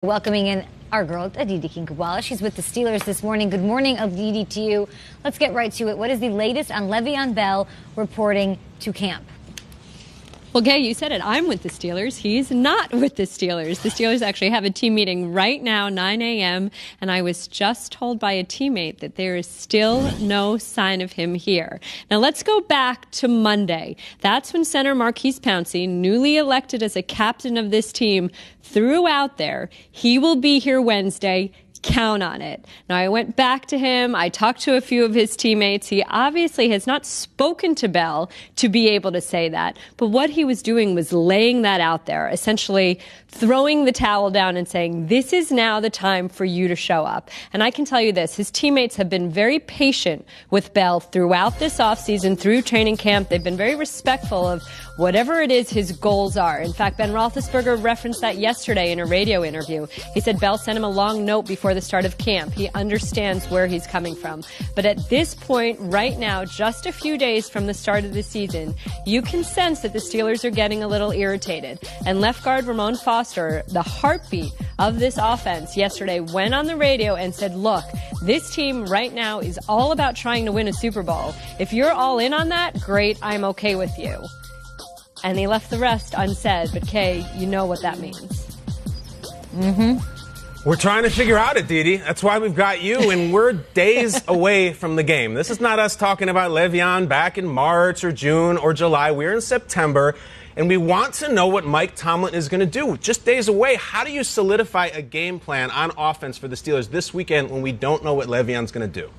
Welcoming in our girl, Aditi Kinkhabwala. She's with the Steelers this morning. Good morning, Aditi, to you. Let's get right to it. What is the latest on LeVeon Bell reporting to camp? Well, Gay, you said it. I'm with the Steelers. He's not with the Steelers. The Steelers actually have a team meeting right now, 9 a.m., and I was just told by a teammate that there is still no sign of him here. Now, let's go back to Monday. That's when Center Marquise Pouncey, newly elected as a captain of this team, threw out there, he will be here Wednesday. Count on it. Now, I went back to him. I talked to a few of his teammates. He obviously has not spoken to Bell to be able to say that. But what he was doing was laying that out there, essentially throwing the towel down and saying, this is now the time for you to show up. And I can tell you this, his teammates have been very patient with Bell throughout this offseason, through training camp. They've been very respectful of whatever it is his goals are. In fact, Ben Roethlisberger referenced that yesterday in a radio interview. He said Bell sent him a long note before the start of camp. He understands where he's coming from. But at this point, right now, just a few days from the start of the season, you can sense that the Steelers are getting a little irritated. And left guard Ramon Foster, the heartbeat of this offense, yesterday went on the radio and said, look, this team right now is all about trying to win a Super Bowl. If you're all in on that, great, I'm okay with you. And he left the rest unsaid. But, Kay, you know what that means. We're trying to figure out it, Didi. That's why we've got you, and we're days away from the game. This is not us talking about LeVeon back in March or June or July. We're in September, and we want to know what Mike Tomlin is going to do. Just days away, how do you solidify a game plan on offense for the Steelers this weekend when we don't know what LeVeon's going to do?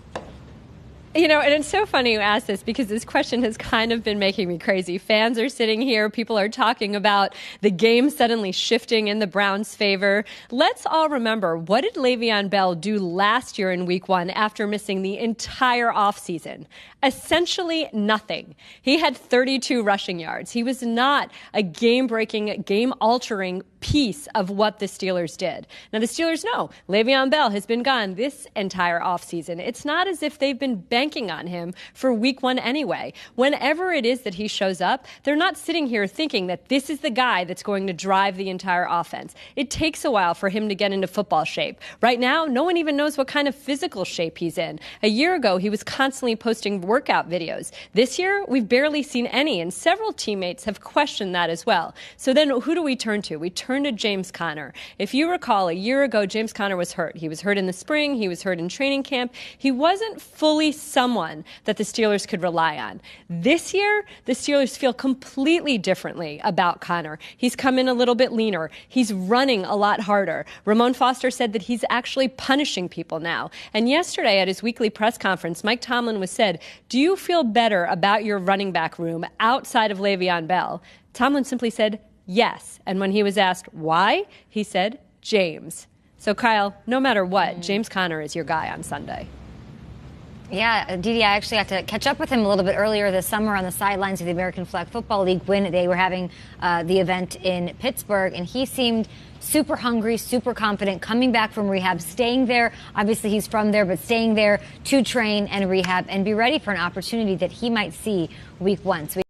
You know, and it's so funny you ask this because this question has kind of been making me crazy. Fans are sitting here. People are talking about the game suddenly shifting in the Browns' favor. Let's all remember, what did LeVeon Bell do last year in Week 1 after missing the entire offseason? Essentially nothing. He had 32 rushing yards. He was not a game-breaking, game-altering piece of what the Steelers did. Now, the Steelers know LeVeon Bell has been gone this entire offseason. It's not as if they've been banking on him for Week 1 anyway. Whenever it is that he shows up, they're not sitting here thinking that this is the guy that's going to drive the entire offense. It takes a while for him to get into football shape. Right now, no one even knows what kind of physical shape he's in. A year ago, he was constantly posting workout videos. This year, we've barely seen any, and several teammates have questioned that as well. So then who do we turn to? We turn to James Conner. If you recall, a year ago, James Conner was hurt. He was hurt in the spring. He was hurt in training camp. He wasn't fully someone that the Steelers could rely on. This year, the Steelers feel completely differently about Conner. He's come in a little bit leaner. He's running a lot harder. Ramon Foster said that he's actually punishing people now. And yesterday at his weekly press conference, Mike Tomlin was said, do you feel better about your running back room outside of LeVeon Bell? Tomlin simply said, yes. And when he was asked why, he said, James. So, Kyle, no matter what, James Conner is your guy on Sunday. Yeah, Didi, I actually got to catch up with him a little bit earlier this summer on the sidelines of the American Flag Football League when they were having the event in Pittsburgh, and he seemed super hungry, super confident, coming back from rehab, staying there. Obviously, he's from there, but staying there to train and rehab and be ready for an opportunity that he might see Week 1. So